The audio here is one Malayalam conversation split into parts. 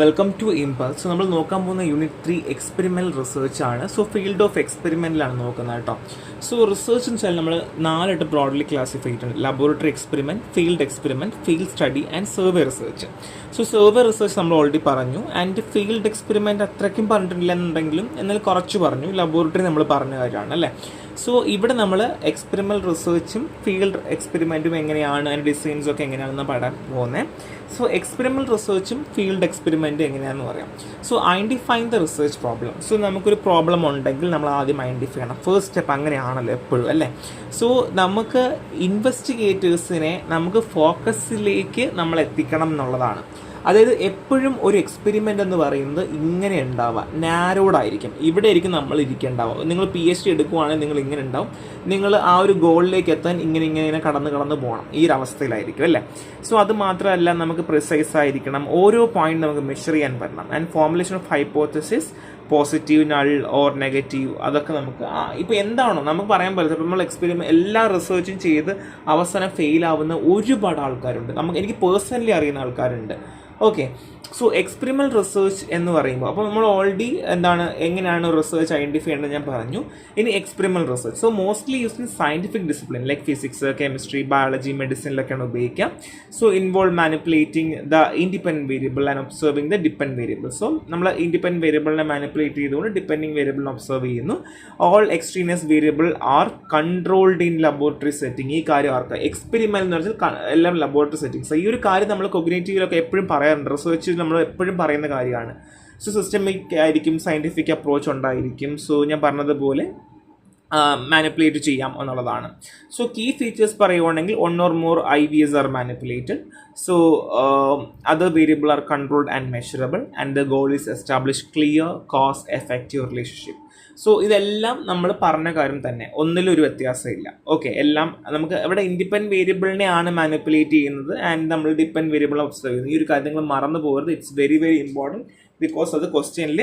Welcome to impulse. സോ നമ്മൾ നോക്കാൻ പോകുന്ന യൂണിറ്റ് 3 എക്സ്പെരിമെൻ്റൽ റിസർച്ച് ആണ്. സോ ഫീൽഡ് ഓഫ് എക്സ്പെരിമെൻറ്റിലാണ് നോക്കുന്നത് കേട്ടോ. സോ റിസർച്ച് എന്ന് വെച്ചാൽ നമ്മൾ 4 ബ്രോഡ്ലി ക്ലാസിഫൈ ചെയ്തിട്ടുണ്ട്: laboratory experiment, field study and survey research. So survey research നമ്മൾ ഓൾറെഡി പറഞ്ഞു. ആൻഡ് ഫീൽഡ് എക്സ്പെരിമെൻറ്റ് അത്രയ്ക്കും പറഞ്ഞിട്ടില്ല എന്നുണ്ടെങ്കിലും എന്നാൽ കുറച്ച് പറഞ്ഞു. ലബോറട്ടറി നമ്മൾ പറഞ്ഞ കാര്യമാണ് അല്ലേ. സോ ഇവിടെ നമ്മൾ എക്സ്പെരിമെൻ്റൽ റിസർച്ചും ഫീൽഡ് എക്സ്പെരിമെൻറ്റും എങ്ങനെയാണ്, അതിൻ്റെ ഡിസൈൻസും ഒക്കെ എങ്ങനെയാണെന്ന് പറയാൻ പോകുന്നത്. സോ എക്സ്പെരിമെൻ്റൽ റിസർച്ചും ഫീൽഡ് എക്സ്പെരിമെൻറ്റും എങ്ങനെയാണെന്ന് പറയാം. So identifying the research problem. So നമുക്കൊരു പ്രോബ്ലം ഉണ്ടെങ്കിൽ നമ്മൾ ആദ്യം ഐഡൻറ്റിഫൈ ചെയ്യണം. ഫസ്റ്റ് സ്റ്റെപ്പ് അങ്ങനെയാണല്ലോ എപ്പോഴും അല്ലേ. സോ നമുക്ക് ഇൻവെസ്റ്റിഗേറ്റേഴ്സിനെ നമുക്ക് ഫോക്കസിലേക്ക് നമ്മൾ എത്തിക്കണം എന്നുള്ളതാണ്. അതായത് എപ്പോഴും ഒരു എക്സ്പെരിമെൻ്റ് എന്ന് പറയുന്നത് ഇങ്ങനെ ഉണ്ടാവുക, നാരോഡായിരിക്കും. ഇവിടെ ആയിരിക്കും നമ്മൾ ഇരിക്കേണ്ടാവുക. നിങ്ങൾ PhD എടുക്കുവാണെങ്കിൽ നിങ്ങൾ ഇങ്ങനെ ഉണ്ടാവും. നിങ്ങൾ ആ ഒരു ഗോളിലേക്ക് എത്താൻ ഇങ്ങനെ കടന്ന് പോകണം. ഈ ഒരു അവസ്ഥയിലായിരിക്കും അല്ലേ. സോ അത് മാത്രമല്ല, നമുക്ക് പ്രിസൈസ് ആയിരിക്കണം. ഓരോ പോയിന്റ് നമുക്ക് മെഷർ ചെയ്യാൻ പറ്റണം. And formulation of hypothesis, positive, null or negative, അതൊക്കെ നമുക്ക് ഇപ്പോൾ എന്താണോ നമുക്ക് പറയാൻ പറ്റില്ല. നമ്മൾ എക്സ്പെരിമെൻറ്റ് എല്ലാ റിസർച്ചും ചെയ്ത് അവസാനം ഫെയിൽ ആവുന്ന ഒരുപാട് ആൾക്കാരുണ്ട്. എനിക്ക് പേഴ്സണലി അറിയുന്ന ആൾക്കാരുണ്ട്. ഓക്കെ. സോ എക്സ്പെരിമെൻ്റൽ റിസർച്ച് എന്ന് പറയുമ്പോൾ അപ്പോൾ നമ്മൾ ഓൾറെഡി എങ്ങനെയാണ് റിസർച്ച് ഐഡൻറ്റിഫൈ ചെയ്യേണ്ടത് ഞാൻ പറഞ്ഞു. ഇനി experimental research so mostly use in scientific discipline like physics, chemistry, biology, മെഡിസിനിലൊക്കെയാണ് ഉപയോഗിക്കുക. So involve manipulating the independent variable and observing the dependent variable. So നമ്മൾ ഇൻഡിപെൻഡൻറ്റ് വേരിയബിളിനെ മാനിപ്പുലേറ്റ് ചെയ്തുകൊണ്ട് ഡിപ്പെൻഡിങ് വേരിയബിളിനെ ഒബ്സർവ് ചെയ്യുന്നു. All extraneous variable are controlled in laboratory setting. ഈ കാര്യം ആർക്കുക, എക്സ്പെരിമെൻ്റ് എന്ന് വെച്ചാൽ എല്ലാം ലബോറട്ടറി സെറ്റിംഗ്സ്. ഈ ഒരു കാര്യം നമ്മൾ കൊഗ്നേറ്റീവിലൊക്കെ എപ്പോഴും പറയാറുണ്ട്. റിസർച്ച് നമ്മൾ എപ്പോഴും പറയുന്ന കാര്യമാണ്. സോ സിസ്റ്റമിക് ആയിരിക്കും, സയൻറ്റിഫിക് അപ്രോച്ച് ഉണ്ടായിരിക്കും. സോ ഞാൻ പറഞ്ഞതുപോലെ മാനിപ്പുലേറ്റ് ചെയ്യാം എന്നുള്ളതാണ്. സോ കീ ഫീച്ചേഴ്സ് പറയുവാണെങ്കിൽ 1 or more IVs are manipulated. So other variable are controlled and measurable and the goal is establish clear cause-effective relationship. So ഇതെല്ലാം നമ്മൾ പറഞ്ഞ കാര്യം തന്നെ, ഒന്നിലൊരു വ്യത്യാസമില്ല. ഓക്കെ, എല്ലാം നമുക്ക് ഇവിടെ ഇൻഡിപെൻഡൻറ്റ് വേരിയബിളിനെയാണ് മാനിപ്പുലേറ്റ് ചെയ്യുന്നത് ആൻഡ് നമ്മൾ ഡിപ്പെൻഡൻറ്റ് വേരിയബിൾ ഒബ്സർവ് ചെയ്യുന്നത്. ഈ ഒരു കാര്യം നിങ്ങൾ മറന്നു പോകരുത്. It's very very important because അത് ക്വസ്റ്റ്യനിൽ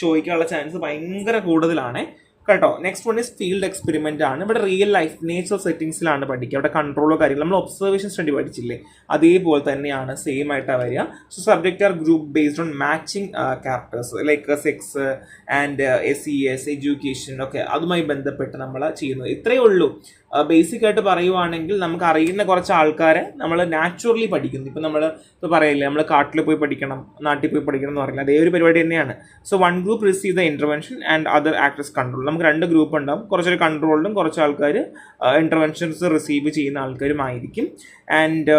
ചോദിക്കാനുള്ള ചാൻസ് ഭയങ്കര കൂടുതലാണ് കേട്ടോ. Next one is field experiment ആണ്. ഇവിടെ റിയൽ ലൈഫ് നേച്ചർ സെറ്റിംഗ്സിലാണ് പഠിക്കുക. അവിടെ കൺട്രോളോ കാര്യങ്ങൾ നമ്മൾ ഒബ്സർവേഷൻ സ്റ്റഡി പഠിച്ചില്ലേ, അതേപോലെ തന്നെയാണ്, സെയിം ആയിട്ടാണ് വരിക. So subject are group based on matching characters like sex and SES, education ഒക്കെ അതുമായി ബന്ധപ്പെട്ട് നമ്മൾ ചെയ്യുന്നത്. ഇത്രയേ ഉള്ളൂ. ബേസിക് ആയിട്ട് പറയുവാണെങ്കിൽ നമുക്ക് അറിയുന്ന കുറച്ച് ആൾക്കാരെ നമ്മൾ നാച്ചുറലി പഠിക്കുന്നു. ഇപ്പം നമ്മൾ ഇപ്പോൾ പറയില്ലേ, നമ്മൾ കാട്ടിൽ പോയി പഠിക്കണം, നാട്ടിൽ പോയി പഠിക്കണം എന്ന് പറയുന്നത് അതേ ഒരു പരിപാടി തന്നെയാണ്. So 1 group receive the intervention and other actors control. നമുക്ക് 2 ഗ്രൂപ്പ് ഉണ്ടാവും. കുറച്ചൊരു കൺട്രോളിലും കുറച്ച് ആൾക്കാർ ഇൻ്റർവെൻഷൻസ് റിസീവ് ചെയ്യുന്ന ആൾക്കാരുമായിരിക്കും. ആൻഡ്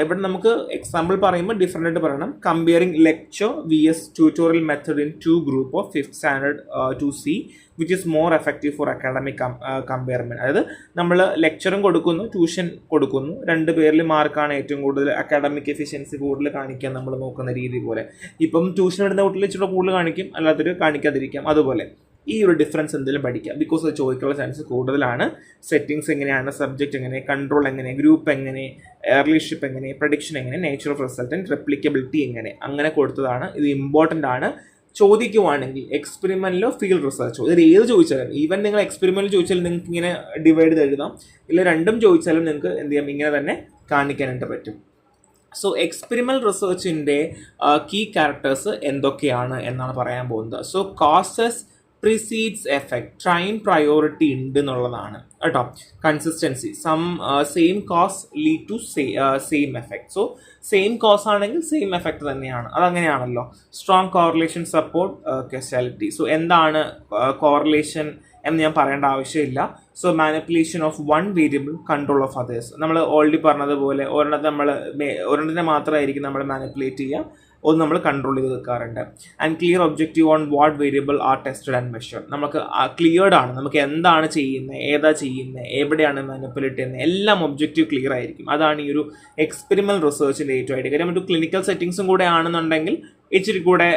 ഇവിടെ നമുക്ക് എക്സാമ്പിൾ പറയുമ്പോൾ ഡിഫറെൻ്റ് ആയിട്ട് പറയണം. Comparing lecture VS tutorial method in 2 group of 5th standard to C which is more effective for academic comparement. അതായത് നമ്മൾ ലെക്ചറും കൊടുക്കുന്നു, ട്യൂഷൻ കൊടുക്കുന്നു. 2 പേരിൽ മാർക്കാണ് ഏറ്റവും കൂടുതൽ അക്കാഡമിക് എഫിഷ്യൻസി കൂടുതൽ കാണിക്കാൻ നമ്മൾ നോക്കുന്ന രീതി പോലെ. ഇപ്പം ട്യൂഷൻ ഇടുന്ന കുട്ടികൾ ഇച്ചിരി കൂടുതൽ കാണിക്കും, അല്ലാത്തൊരു കാണിക്കാതിരിക്കാം. അതുപോലെ ഈ ഒരു ഡിഫറൻസ് എന്തെങ്കിലും പഠിക്കാം ബിക്കോസ് അത് ചോദിക്കാനുള്ള ചാൻസ് കൂടുതലാണ്. സെറ്റിംഗ്സ് എങ്ങനെയാണ്, സബ്ജക്റ്റ് എങ്ങനെ, കൺട്രോൾ എങ്ങനെ, ഗ്രൂപ്പ് എങ്ങനെ, റിലേഷൻഷിപ്പ് എങ്ങനെ, പ്രഡിക്ഷൻ എങ്ങനെ, നേച്ചർ ഓഫ് റിസൾട്ട് ആൻഡ് റെപ്ലിക്കബിലിറ്റി എങ്ങനെ, അങ്ങനെ കൊടുത്തതാണ്. ഇത് ഇമ്പോർട്ടൻ്റ് ആണ്. ചോദിക്കുവാണെങ്കിൽ എക്സ്പെരിമെൻറ്റിലോ ഫീൽഡ് റിസർച്ചോ ഇതിൽ ഏത് ചോദിച്ചാലും, ഈവൻ നിങ്ങൾ എക്സ്പെരിമെൻറ്റിൽ ചോദിച്ചാലും നിങ്ങൾക്ക് ഇങ്ങനെ ഡിവൈഡ് ചെയ്ത് എഴുതാം. ഇല്ല രണ്ടും ചോദിച്ചാലും നിങ്ങൾക്ക് എന്ത് ചെയ്യാം, ഇങ്ങനെ തന്നെ കാണിക്കാനായിട്ട് പറ്റും. സോ എക്സ്പെരിമെൻ്റൽ റിസർച്ചിൻ്റെ കീ ക്യാരക്ടേഴ്സ് എന്തൊക്കെയാണ് എന്നാണ് പറയാൻ പോകുന്നത്. So causes precedes effect, time priority ഉണ്ട് എന്നുള്ളതാണ് കേട്ടോ. Consistency, same cause lead to same effect. So same cause ആണെങ്കിൽ സെയിം എഫക്റ്റ് തന്നെയാണ്, അതങ്ങനെയാണല്ലോ. Strong correlation, support causality. So എന്താണ് കോറിലേഷൻ എന്ന് ഞാൻ പറയേണ്ട ആവശ്യമില്ല. So manipulation of 1 variable, control of others. നമ്മൾ ഓൾറെഡി പറഞ്ഞതുപോലെ ഒരെണ്ണത്തിനെ മാത്രമായിരിക്കും നമ്മൾ മാനിപ്പുലേറ്റ് ചെയ്യുക, ഒന്ന് നമ്മൾ കൺട്രോൾ ചെയ്ത് വെക്കാറുണ്ട്. And clear objective on what variable are tested and measured. നമുക്ക് ക്ലിയർഡ് ആണ്, നമുക്ക് എന്താണ് ചെയ്യുന്നത്, ഏതാ ചെയ്യുന്നത്, എവിടെയാണ് മാനിപ്പുലേറ്റ് ചെയ്യുന്നത്, എല്ലാം ഒബ്ജക്റ്റീവ് ക്ലിയർ ആയിരിക്കും. അതാണ് ഈ ഒരു എക്സ്പെരിമെൻ്റൽ റിസർച്ചിൻ്റെ ഏറ്റവും ആയിട്ട് കാര്യം. ഒരു ക്ലിനിക്കൽ സെറ്റിംഗ്സും കൂടെ ആണെന്നുണ്ടെങ്കിൽ ഇച്ചിരി കൂടെ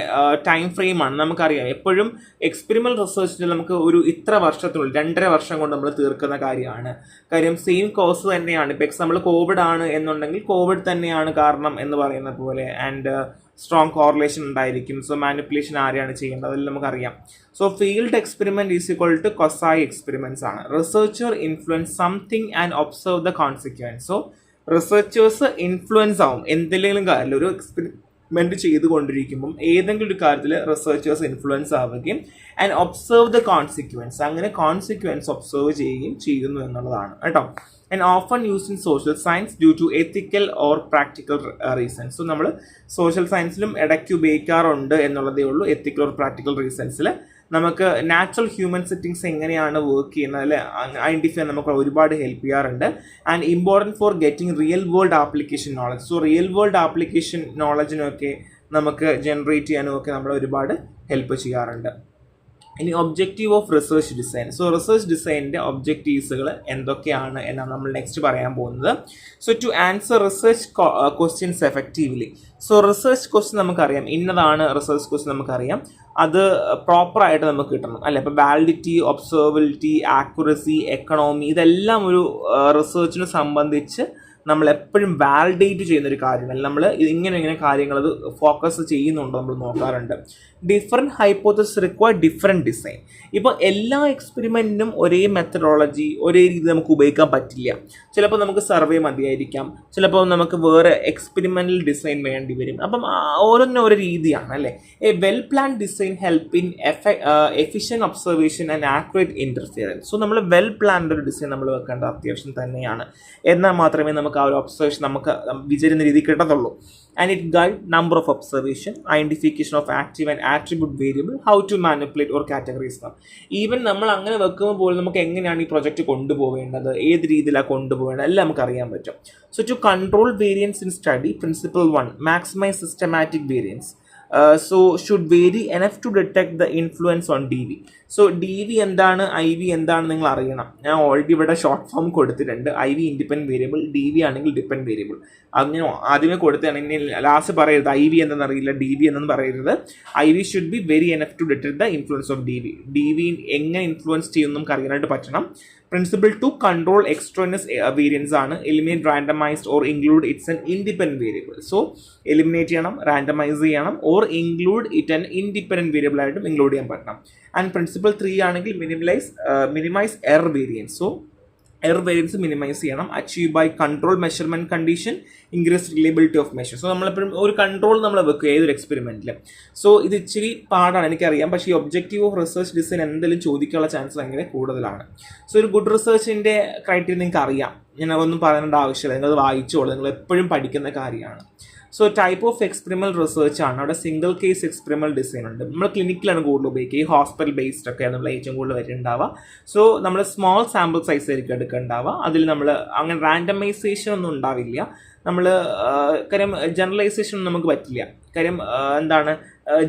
ടൈം ഫ്രെയിമാണ്. നമുക്കറിയാം എപ്പോഴും എക്സ്പെരിമെൻ്റൽ റിസർച്ചിൽ നമുക്ക് ഒരു ഇത്ര വർഷത്തിനുള്ളിൽ 2.5 വർഷം കൊണ്ട് നമ്മൾ തീർക്കുന്ന കാര്യമാണ്. കാര്യം സെയിം കോസ് തന്നെയാണ്. ഇപ്പോൾ എക്സാമ്പിൾ കോവിഡ് ആണ് എന്നുണ്ടെങ്കിൽ കോവിഡ് തന്നെയാണ് കാരണം എന്ന് പറയുന്ന പോലെ. ആൻഡ് സ്ട്രോങ് കോറിലേഷൻ ഉണ്ടായിരിക്കും. സോ മാനിപ്പുലേഷൻ ആരെയാണ് ചെയ്യേണ്ടത് അതിൽ നമുക്കറിയാം. So field experiment is equal to quasi experiments ആണ്. Researcher influence something and observe the consequence. So researchers influence ആവും എന്തെങ്കിലും കാര്യം. ഒരു മെന്റ് ചെയ്തുകൊണ്ടിരിക്കുമ്പം ഏതെങ്കിലും ഒരു കാര്യത്തിൽ റിസർച്ചേഴ്സ് ഇൻഫ്ലുവൻസ് ആവുകയും ആൻഡ് ഒബ്സർവ് ദ കോൺസിക്വൻസ്, അങ്ങനെ കോൺസിക്വൻസ് ഒബ്സർവ് ചെയ്യുകയും ചെയ്യുന്നു എന്നുള്ളതാണ് കേട്ടോ. And often used in social science due to ethical or practical reasons. So നമ്മൾ സോഷ്യൽ സയൻസിലും ഇടയ്ക്ക് ഉപയോഗിക്കാറുണ്ട് എന്നുള്ളതേ ഉള്ളൂ. എത്തിക്കൽ ഓർ പ്രാക്ടിക്കൽ റീസൺസിൽ നമുക്ക് നാച്ചുറൽ ഹ്യൂമൻ സെറ്റിങ്സ് എങ്ങനെയാണ് വർക്ക് ചെയ്യുന്നത് അല്ലെ ഐഡൻറ്റിഫൈ ചെയ്യാൻ നമുക്ക് ഒരുപാട് ഹെൽപ്പ് ചെയ്യാറുണ്ട്. And important for getting real world application knowledge. So real world application നോളജിനൊക്കെ നമുക്ക് ജനറേറ്റ് ചെയ്യാനും ഒക്കെ നമ്മൾ ഒരുപാട് ഹെൽപ്പ് ചെയ്യാറുണ്ട്. ഇനി objective of research design. So research ഡിസൈനിൻ്റെ ഒബ്ജക്റ്റീവ്സുകൾ എന്തൊക്കെയാണ് എന്നാണ് നമ്മൾ നെക്സ്റ്റ് പറയാൻ പോകുന്നത്. So to answer research questions effectively. So research question നമുക്കറിയാം, ഇന്നതാണ് റിസർച്ച് ക്വസ്റ്റ്യൻ നമുക്കറിയാം, അത് പ്രോപ്പറായിട്ട് നമുക്ക് കിട്ടണം അല്ലേ. ഇപ്പോൾ വാലിഡിറ്റി, ഒബ്സർവബിലിറ്റി, ആക്യുറസി, എക്കണോമി, ഇതെല്ലാം ഒരു റിസർച്ചിനെ സംബന്ധിച്ച് നമ്മൾ എപ്പോഴും വാലിഡേറ്റ് ചെയ്യുന്നൊരു കാര്യമല്ല. നമ്മൾ ഇങ്ങനെ കാര്യങ്ങൾ അത് ഫോക്കസ് ചെയ്യുന്നുണ്ടോ നമ്മൾ നോക്കാറുണ്ട്. Different hypothesis require different design. ഇപ്പോൾ എല്ലാ എക്സ്പെരിമെൻറ്റിനും ഒരേ മെത്തഡോളജി ഒരേ രീതി നമുക്ക് ഉപയോഗിക്കാൻ പറ്റില്ല. ചിലപ്പോൾ നമുക്ക് സർവേ മതിയായിരിക്കാം, ചിലപ്പോൾ നമുക്ക് വേറെ എക്സ്പെരിമെൻ്റൽ ഡിസൈൻ വേണ്ടി വരും. അപ്പം ഓരോന്നിനും ഓരോ രീതിയാണ് അല്ലേ. A well plan design help in efficient observation and accurate interference. So നമ്മൾ വെൽ പ്ലാൻഡ് ഒരു ഡിസൈൻ നമ്മൾ വെക്കേണ്ടത് അത്യാവശ്യം തന്നെയാണ്. എന്നാൽ മാത്രമേ നമുക്ക് ആ ഒരു ഒബ്സർവേഷൻ നമുക്ക് വിചാരിക്കുന്ന രീതിയിൽ കിട്ടത്തുള്ളൂ. And it guide number of observation, identification of active and attribute variable, how to manipulate or categorise them. Even നമ്മൾ അങ്ങനെ വെക്കുമ്പോൾ പോലും നമുക്ക് എങ്ങനെയാണ് ഈ പ്രൊജക്റ്റ് കൊണ്ടുപോകേണ്ടത്, ഏത് രീതിയിലാണ് കൊണ്ടുപോകേണ്ടത് എല്ലാം നമുക്ക് അറിയാൻ പറ്റും. So to control variance in study, principle 1, maximise systematic variance. So should vary enough to detect the influence on D V. So D V എന്താണ്, ഐ വി എന്താണ് നിങ്ങൾ അറിയണം. ഞാൻ ഓൾറെഡി ഇവിടെ ഷോർട്ട് ഫോം കൊടുത്തിട്ടുണ്ട്. I V independent variable, D V ആണെങ്കിൽ ഡിപെൻഡൻറ്റ് വേരിയബിൾ. അങ്ങനെ ആദ്യമേ കൊടുത്താണെങ്കിൽ ലാസ്റ്റ് പറയരുത് ഐ വി എന്തെന്ന് അറിയില്ല, ഡി വി എന്നൊന്നും പറയരുത്. I V should be very enough to detect the influence of D V. D V എങ്ങനെ ഇൻഫ്ലുവൻസ് ചെയ്യുമെന്ന് നമുക്ക് അറിയാനായിട്ട് പറ്റണം. പ്രിൻസിപ്പിൾ 2, കൺട്രോൾ എക്സ്ട്രോനസ് വേരിയൻസ് ആണ്. Eliminate randomized or include its an independent variable. So eliminate ചെയ്യണം, റാൻഡമൈസ് ചെയ്യണം, or include it an independent variable ആയിട്ടും ഇൻക്ലൂഡ് ചെയ്യാൻ പറ്റണം. ആൻഡ് പ്രിൻസിപ്പിൾ 3 ആണെങ്കിൽ minimize error variance. So error variance minimize ചെയ്യണം. Achieve by control measurement condition, increase reliability of measure. So നമ്മളെപ്പോഴും ഒരു കൺട്രോൾ നമ്മൾ വെക്കുക ഏതൊരു എക്സ്പെരിമെൻറ്റിൽ. സോ ഇത് ഇച്ചിരി പാടാണ് എനിക്കറിയാം, പക്ഷേ ഈ ഒബ്ജക്റ്റീവ് ഓഫ് റിസർച്ച് ഡിസൈൻ എന്തെങ്കിലും ചോദിക്കാനുള്ള ചാൻസ് ഭയങ്കര കൂടുതലാണ്. സോ ഒരു ഗുഡ് റിസർച്ചിൻ്റെ ക്രൈറ്റീരിയ നിങ്ങൾക്ക് അറിയാം, ഞാൻ അതൊന്നും പറയേണ്ട ആവശ്യമില്ല, നിങ്ങളത് വായിച്ചോളൂ, നിങ്ങൾ എപ്പോഴും പഠിക്കുന്ന കാര്യമാണ്. So type of experimental research ആണ്. അവിടെ സിംഗിൾ കേസ് എക്സ്പെരിമെൻ്റൽ ഡിസൈൻ ഉണ്ട്. നമ്മൾ ക്ലിനിക്കിലാണ് കൂടുതൽ ഉപയോഗിക്കുക. ഈ ഹോസ്പിറ്റൽ ബേസ്ഡ് ഒക്കെ നമ്മൾ ഏറ്റവും കൂടുതൽ വരുന്നുണ്ടാവുക. സോ നമ്മൾ സ്മോൾ സാമ്പിൾ സൈസ് ആയിരിക്കും എടുക്കുന്നുണ്ടാവുക. അതിൽ നമ്മൾ അങ്ങനെ റാൻഡമൈസേഷൻ ഒന്നും ഉണ്ടാവില്ല. നമ്മൾ കാര്യം ജനറലൈസേഷൻ ഒന്നും നമുക്ക് പറ്റില്ല. കാര്യം എന്താണ്,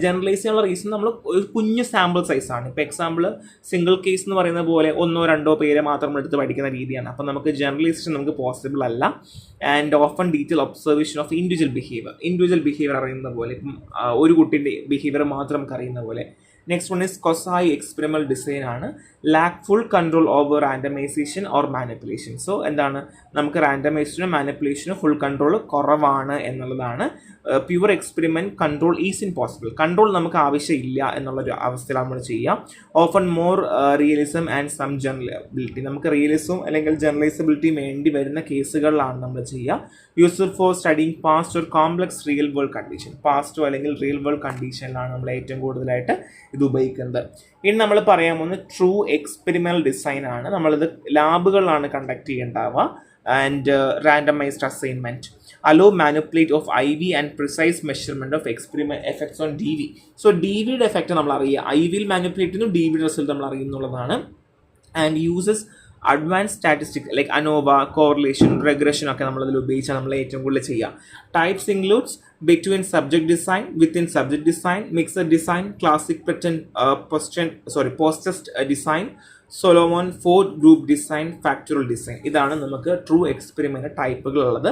ജനറലൈസ് ചെയ്യാനുള്ള റീസൺ നമ്മൾ ഒരു കുഞ്ഞു സാമ്പിൾ സൈസാണ്. ഇപ്പോൾ എക്സാമ്പിൾ സിംഗിൾ കേസ് എന്ന് പറയുന്ന പോലെ 1-2 പേരെ മാത്രം നമ്മൾ എടുത്ത് പഠിക്കുന്ന രീതിയാണ്. അപ്പോൾ നമുക്ക് ജനറലൈസേഷൻ നമുക്ക് പോസിബിൾ അല്ല. And often detail observation of individual behaviour അറിയുന്ന പോലെ, ഇപ്പം ഒരു കുട്ടിൻ്റെ ബിഹേവിയർ മാത്രം നമുക്ക് അറിയുന്ന പോലെ. Next one is quasi experimental design ആണ്. Lack full control over randomization or manipulation. So എന്താണ്, നമുക്ക് റാൻഡമൈസേഷനും മാനിപ്പുലേഷനും ഫുൾ കൺട്രോൾ കുറവാണ് എന്നുള്ളതാണ്. Pure experiment control is impossible. Control നമുക്ക് ആവശ്യമില്ല എന്നുള്ളൊരു അവസ്ഥയിലാണ് നമ്മൾ ചെയ്യുക. Often more realism and some generalability. നമുക്ക് റിയലിസവും അല്ലെങ്കിൽ ജനറലൈസബിലിറ്റിയും വേണ്ടി വരുന്ന കേസുകളിലാണ് നമ്മൾ ചെയ്യുക. Useful for studying past or complex real world condition. പാസ്റ്റോ അല്ലെങ്കിൽ റിയൽ വേൾഡ് കണ്ടീഷനിലാണ് നമ്മൾ ഏറ്റവും കൂടുതലായിട്ട് ഇത് ഉപയോഗിക്കുന്നത്. ഇനി നമ്മൾ പറയാൻ പോകുന്നത് ട്രൂ എക്സ്പെരിമെൻ്റൽ ഡിസൈൻ ആണ്. നമ്മളിത് ലാബുകളിലാണ് കണ്ടക്ട് ചെയ്യേണ്ടാവുക. And randomized assignment, allow manipulate of IV and precise measurement of experiment effects on DV. So DVയുടെ എഫക്റ്റ് നമ്മൾ അറിയുക, IV മാനിപ്പുലേറ്റ് ചെയ്യുന്നു, DVയുടെ റിസൾട്ട് നമ്മൾ അറിയുന്നുള്ളതാണ്. And uses advance statistics like ANOVA, correlation, regression ഒക്കെ നമ്മളതിൽ ഉപയോഗിച്ചാൽ നമ്മൾ ഏറ്റവും കൂടുതൽ ചെയ്യുക. Types includes between subject design, within subject design, mixed design, classic post-test design, Solomon 4 group design, factorial design. ഇതാണ് നമുക്ക് ട്രൂ എക്സ്പെരിമെൻ്റ് ടൈപ്പുകളുള്ളത്.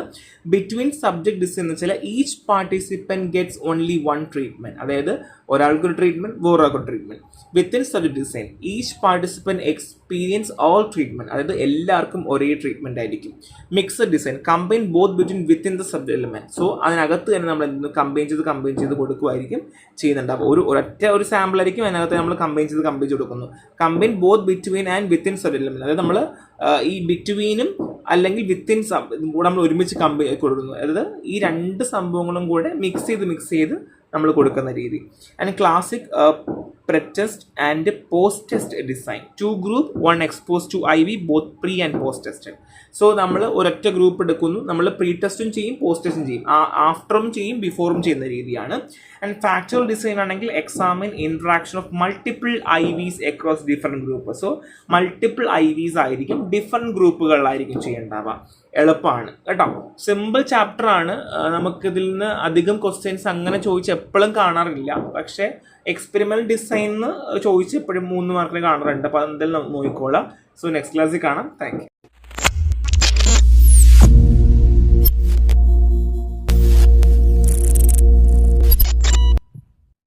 ബിറ്റ്വീൻ സബ്ജക്ട് ഡിസൈൻ എന്ന് വെച്ചാൽ each participant gets only 1 treatment. അതായത് ഒരാൾക്കൊരു ട്രീറ്റ്മെൻറ്റ്, വേറൊരാൾക്കൊരു treatment. Within subject design each participant experience all treatment. അതായത് എല്ലാവർക്കും ഒരേ ട്രീറ്റ്മെൻറ്റ് ആയിരിക്കും. Mixed design combine both within the subject element. So അതിനകത്ത് തന്നെ നമ്മൾ എന്ത് കമ്പൈൻ ചെയ്ത് കൊടുക്കുമായിരിക്കും ചെയ്യുന്നുണ്ട്. അപ്പോൾ ഒരു സാമ്പിൾ ആയിരിക്കും, അതിനകത്ത് നമ്മൾ കമ്പൈൻ ചെയ്ത് കൊടുക്കുന്നു. Combine both between and within subject element. അതായത് നമ്മൾ ഈ ബിറ്റ്വീനും അല്ലെങ്കിൽ വിത്തിൻ ഇതും കൂടെ നമ്മൾ ഒരുമിച്ച് കൊടുക്കുന്നു. അതായത് ഈ രണ്ട് സംഭവങ്ങളും കൂടെ മിക്സ് ചെയ്ത് നമ്മൾ കൊടുക്കുന്ന രീതി. And classic pre-test and post-test design. 2 group, 1 exposed to IV, both pre and post-tested. So നമ്മൾ ഒരൊറ്റ ഗ്രൂപ്പ് എടുക്കുന്നു, നമ്മൾ പ്രീ ടെസ്റ്റും ചെയ്യും പോസ്റ്റ് ടെസ്റ്റും ചെയ്യും, ആഫ്റ്ററും ചെയ്യും ബിഫോറും ചെയ്യുന്ന രീതിയാണ്. ആൻഡ് ഫാക്ച്വൽ ഡിസൈൻ ആണെങ്കിൽ examine interaction of multiple IVs across different group. So multiple IVs ആയിരിക്കും ഡിഫറെൻറ്റ് ഗ്രൂപ്പുകളിലായിരിക്കും ചെയ്യേണ്ടാവുക. എളുപ്പമാണ് കേട്ടോ, സിമ്പിൾ ചാപ്റ്റർ ആണ്. നമുക്കിതിൽ നിന്ന് അധികം ക്വസ്റ്റ്യൻസ് അങ്ങനെ ചോദിച്ച് എപ്പോഴും കാണാറില്ല, പക്ഷേ എക്സ്പെരിമെൻ്റൽ ഡിസൈനിന്ന് ചോദിച്ച് എപ്പോഴും 3 മാർക്കിന് കാണാറുണ്ട്. അപ്പോൾ അതെന്തായാലും നോക്കിക്കോളാം. സോ നെക്സ്റ്റ് ക്ലാസ്സിൽ കാണാം. Thank you.